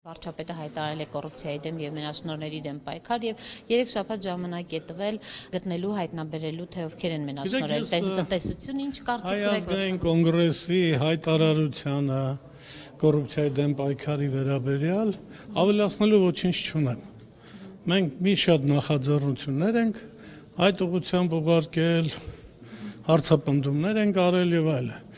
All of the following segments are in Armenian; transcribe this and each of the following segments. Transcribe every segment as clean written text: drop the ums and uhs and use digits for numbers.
Վարչապետը հայտարարել է կոռուպցիայի դեմ եւ մենաշնորհների դեմ պայքար եւ 3 շաբաթ ժամանակ է տվել գտնելու հայտնաբերելու թե ովքեր են մենաշնորհել տնտեսություն ինչ կարծիք ունեք Հայ ազգային կոնգրեսի հայտարարությանը կոռուպցիայի դեմ պայքարի վերաբերյալ ավելացնելու ոչինչ չունեմ մենք մի շատ նախաձեռնություններ ենք այդ ուղղությամբ ուղարկել հարցապնդումներ ենք արել եւ այլն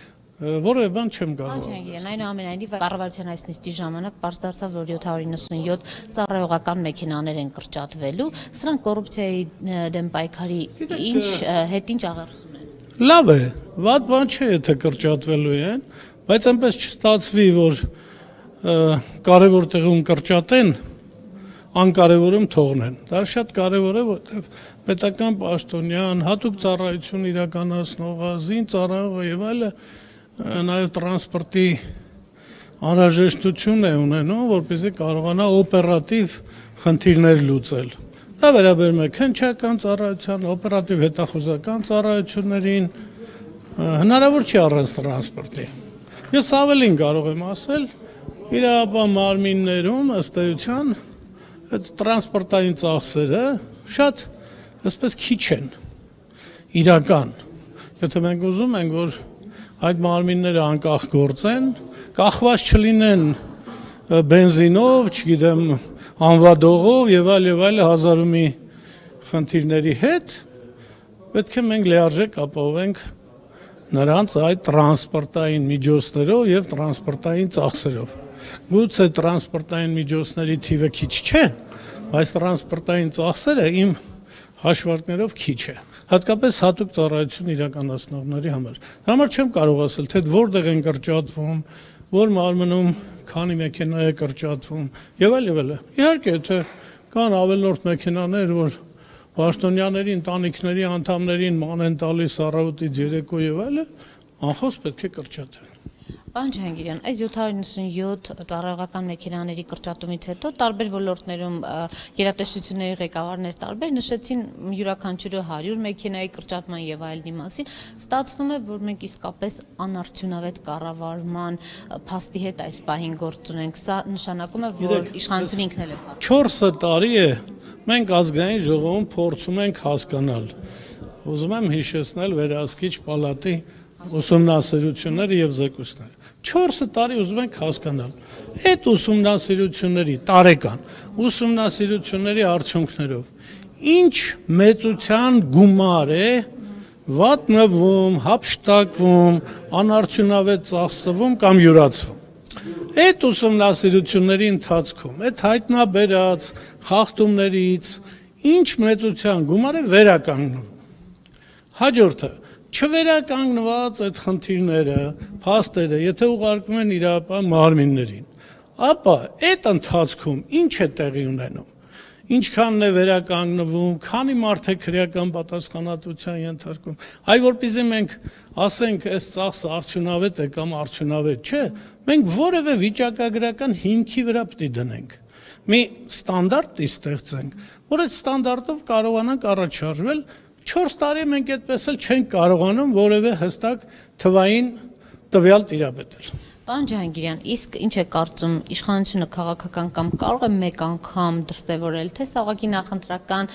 որևէ բան չեմ կարող այնուամենայնիվ կառավարության այս նիստի ժամանակ պարզ դարձավ, որ 797 ծառայողական մեքենաներ են կրճատվելու, սրանք կոռուպցիայի դեմ պայքարի ինչ աղերսում են։ Լավ է, վատ բան չէ, եթե կրճատվելու են, բայց այնպես չստացվի, որ կարևոր տեղում կրճատեն, անկարևորում թողնեն։ Դա շատ կարևոր է, որտեղ պետական պաշտոնյան, հատուկ ծառայություն իրականացնողը, զինծառայողը եւ այլն նաև տրանսպորտի անհրաժեշտություն է ունենում, որպեսզի կարողանա օպերատիվ խնդիրներ լուծել։ Դա վերաբերում է քննչական ծառայության, օպերատիվ հետախուզական ծառայություններին, հնարավոր չի առանց տրանսպորտի։ Ես ավելին կարող եմ ասել, իրավապահ մարմիններում ըստ էության այդ տրանսպորտային ծախսերը շատ այսպես քիչ են իրական։ Եթե մենք ուզում ենք, որ այդ մարմինները անկախ գործեն, կախված չլինեն բենզինով, չգիտեմ, անվադողով եւ այլ հազար ու մի խնդիրների հետ, պետք է մենք լիարժեք ապահովենք նրանց այդ տրանսպորտային միջոցներով եւ տրանսպորտային ծախսերով։ Գուցե տրանսպորտային միջոցների թիվը քիչ չէ, բայց տրանսպորտային ծախսերը իմ հաշվարկներով քիչ է, հատկապես հատուկ ծառայություն իրականացնողների համար։ Դա համար չեմ կարող ասել, թե որտեղ են կրճատվում, որ մարմնում քանի մեքենա է կրճատվում եւ այլն։ Իհարկե, թե կան ավելորդ մեքենաներ, որ պաշտոնյաների ընտանիքների անդամներին ման են տալիս առավոտից երեկո եւ այլն, անխոս պետք է կրճատվեն։ Պարոն Ջհանգիրյան, այս 797 ծառայողական մեքենաների կրճատումից հետո տարբեր ոլորտներում գերատեսչությունների ղեկավարներ տարբեր նշեցին յուրաքանչյուրը 100 մեքենայի կրճատման եւ այլնի մասին, ստացվում է, որ մենք իսկապես անարդյունավետ կառավարման փաստի հետ այս պահին գործ ունենք, սա նշանակում է, որ իշխանությունը ինքն էլ է փաստում։ 4 տարի է մենք ազգային ժողովում փորձում ենք հասկանալ։ Ուզում եմ հիշեցնել վերահսկիչ պալատի ուսումնասիրությունները եւ զեկույցները 4 տարի ուզում ենք հասկանալ այդ ուսումնասիրությունների տարեկան ուսումնասիրությունների արդյունքներով ինչ մեծության գումար է վատնվում, հափշտակվում, անարդյունավետ ծախսվում կամ յուրացվում այդ ուսումնասիրությունների ընթացքում այդ հայտնաբերած խախտումներից ինչ մեծության գումար է վերականգնվում հաջորդը չվերականգնված այդ խնդիրները, փաստերը, եթե ուղարկվում են իրավապահ մարմիններին, ապա այդ ընթացքում ինչ է տեղի ունենում, ինչքանն է վերականգնվում, քանի մարդ է քրեական պատասխանատվության ենթարկվում, այ որպեսզի մենք ասենք, այս ծախսը արդյունավետ է կամ արդյունավետ չէ, մենք որևէ վիճակագրական հիմքի վրա պետք է դնենք, մի ստանդարտ ստեղծենք, որ այդ ստանդարտով կարողանանք առաջարժվել 4 տարի մենք այդպես էլ չենք կարողանում որևէ հստակ թվային տվյալ տիրապետել։ Պարոն Ջհանգիրյան, իսկ ինչ է կարծում իշխանությունը քաղաքական կամ կարող է մեկ անգամ դրսևորել, թե սա ուղղակի նախընտրական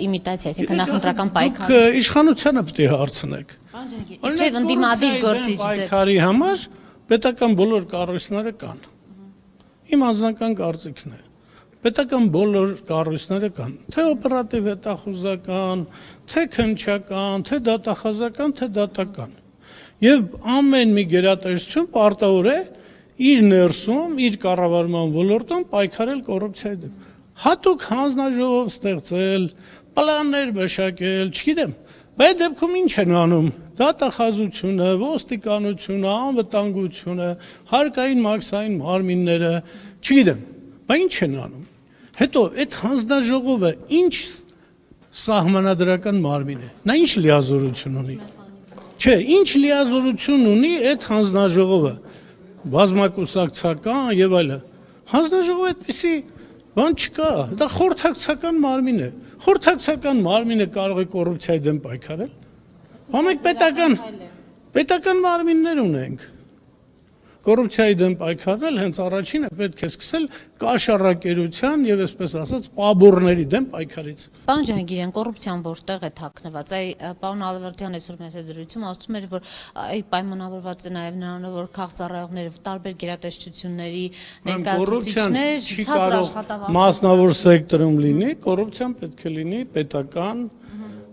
իմիտացիա, այսինքն նախընտրական պայքար։ Դուք իշխանությանը պետք է հարցնեք։ Պարոն Ջհանգիրյան, իբրև ընդդիմադիր գործիչ պայքարի համար պետական բոլոր կառույցները կան։ Իմ անձնական կարծիքն է։ Պետական բոլոր կառույցները կան, թե օպերատիվ հետախուզական, թե քննչական, թե դատախազական, թե դատական։ Եվ ամեն մի գերատեսչություն պարտավոր է իր ներսում, իր կառավարման ոլորտում պայքարել կոռուպցիայի դեմ։ Հատուկ հանձնաժողով ստեղծել, պլաններ մշակել, չգիտեմ, բայց դեպքում ինչ են անում դատախազությունը, ոստիկանությունը, անվտանգությունը, հարկային մաքսային մարմինները, չգիտեմ, բայց ինչ են անում։ Հետո այդ հանձնաժողովը ինչ սահմանադրական մարմին է, նա ինչ լիազորություն ունի, չէ, ինչ լիազորություն ունի այդ հանձնաժողովը, բազմակուսակցական եւ այլն, հանձնաժողովը այդպիսի բան չկա, դա խորհրդակցական մարմին է, խորհրդակցական մարմինը կարող է կոռուպցիայի դեմ պայքարել, մենք պետական մարմիններ ունենք, կոռուպցիայի դեմ պայքարել հենց առաջինը պետք է սկսել կաշառակերության եւ այսպես ասած պաբուրների դեմ պայքարից։ Պարոն Ջահանգիրյան, կոռուպցիան որտեղ է թաքնված։ Պարոն Ալավերդյանը այսօր մեծ զրույցում ասում էր, որ պայմանավորված է նաեւ նրանով, որ քաղծառայողները տարբեր գերատեսչությունների ներկայացուցիչներ, ցածր աշխատավարձ մասնավոր սեկտորում լինի, կոռուպցիան պետք է լինի պետական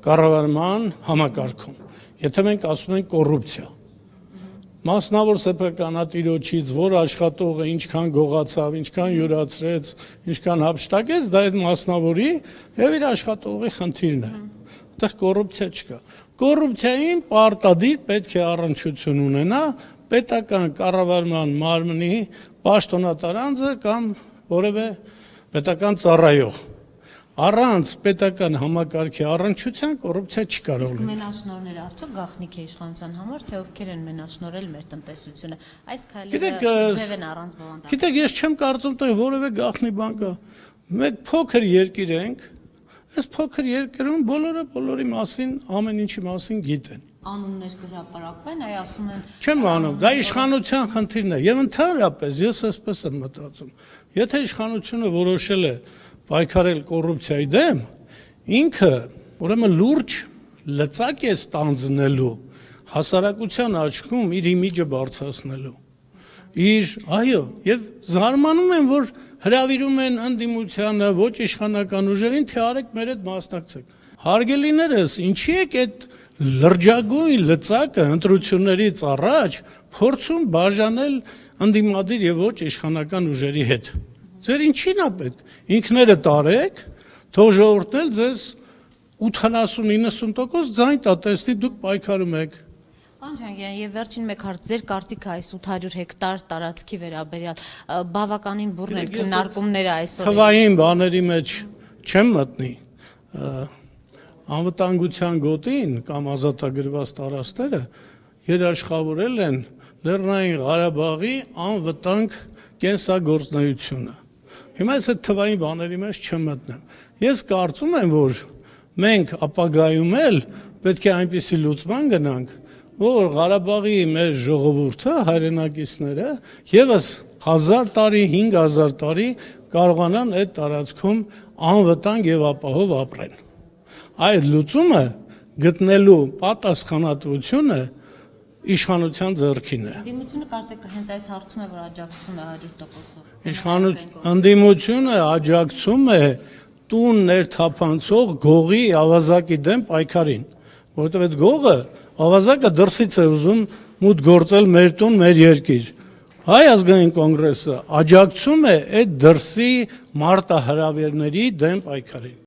կառավարման համակարգում։ Եթե մենք ասում ենք կոռուպցիա, մասնավոր սեփականատիրոջից, որ աշխատողը ինչքան գողացավ, ինչքան յուրացրեց, ինչքան հափշտակեց, դա այդ մասնավորի եւ իր աշխատողի խնդիրն է։ Այդտեղ կոռուպցիա չկա։ Կոռուպցիային պարտադիր պետք է առնչություն ունենա պետական կառավարման մարմնի պաշտոնատար անձը կամ որևէ պետական ծառայող։ Առանց պետական համակարգի առնչության կոռուպցիա չի կարող լինել։ Իսկ մենաշնորհները արդյոք գաղտնիք է իշխանության համար, թե ովքեր են մենաշնորհել մեր տնտեսությունը։ Այս քայլերը ձև են առանց բովանդակ։ Գիտեք, ես չեմ կարծում, թե որևէ գաղտնի բան կա։ Մենք փոքր երկիր ենք, այս փոքր երկրում բոլորը բոլորի մասին, ամեն ինչի մասին գիտեն։ Անուններ կհրապարակվեն, ասում են։ Չեմ անում, դա իշխանության խնդիրն է։ Եվ ընդհանրապես ես այսպես եմ մտածում։ Եթե իշխանությունը որոշել է պայքարել կոռուպցիայի դեմ, ինքը ուրեմն լուրջ լծակ է ստանձնելու հասարակության աչքում իր իմիջը բարձրացնելու։ Այո, եւ զարմանում եմ, որ հրավիրում են ընդդիմությանը, ոչ իշխանական ուժերին, թե արեք մեր հետ մասնակցեք։ Հարգելիներս, ինչի եք այդ լրջագույն լծակը ընտրություններից առաջ փորձում բաժանել ընդդիմադիր եւ ոչ իշխանական ուժերի հետ։ Ձեր ինչին է պետք։ Ինքներդ արեք, թող ժողովուրդն էլ ձեզ 80-90% ձայն տա, տեսնի դուք պայքարում եք։ Պարոն Ջահանգիրյան, եւ վերջին մեկ հարց, ձեր կարծիքը այս 800 հեկտար տարածքի վերաբերյալ բավականին բուռն են քննարկումները այսօր։ Թվային բաների մեջ չեմ մտնի։ Անվտանգության գոտին կամ ազատագրված տարածքները երաշխավորել են Լեռնային Ղարաբաղի անվտանգ կենսագործունեությունը։ Հիմա այս թվային բաների մեջ չեմ մտնեմ։ Ես կարծում եմ, որ մենք ապագայում էլ պետք է այնպիսի լուծման գնանք, որ Ղարաբաղի մեր ժողովուրդը, հայրենակիցները եւս 1000 տարի, 5000 տարի կարողանան այդ տարածքում անվտանգ եւ ապահով ապրեն։ Այդ լուծումը գտնելու պատասխանատվությունը իշխանության ձեռքին է։ Ընդդիմությունը կարծեք հենց այս հարցում է, որ աջակցում է 100%-ով։ Ընդդիմությունը աջակցում է տուն ներթափանցող գողի ավազակի դեմ պայքարին, որովհետև այդ գողը ավազակը դրսից է ուզում մուտք գործել մեր տուն, մեր երկիր։ Հայ ազգային կոնգրեսը աջակցում է այդ դրսի մարտահրավերների դեմ պայքարին։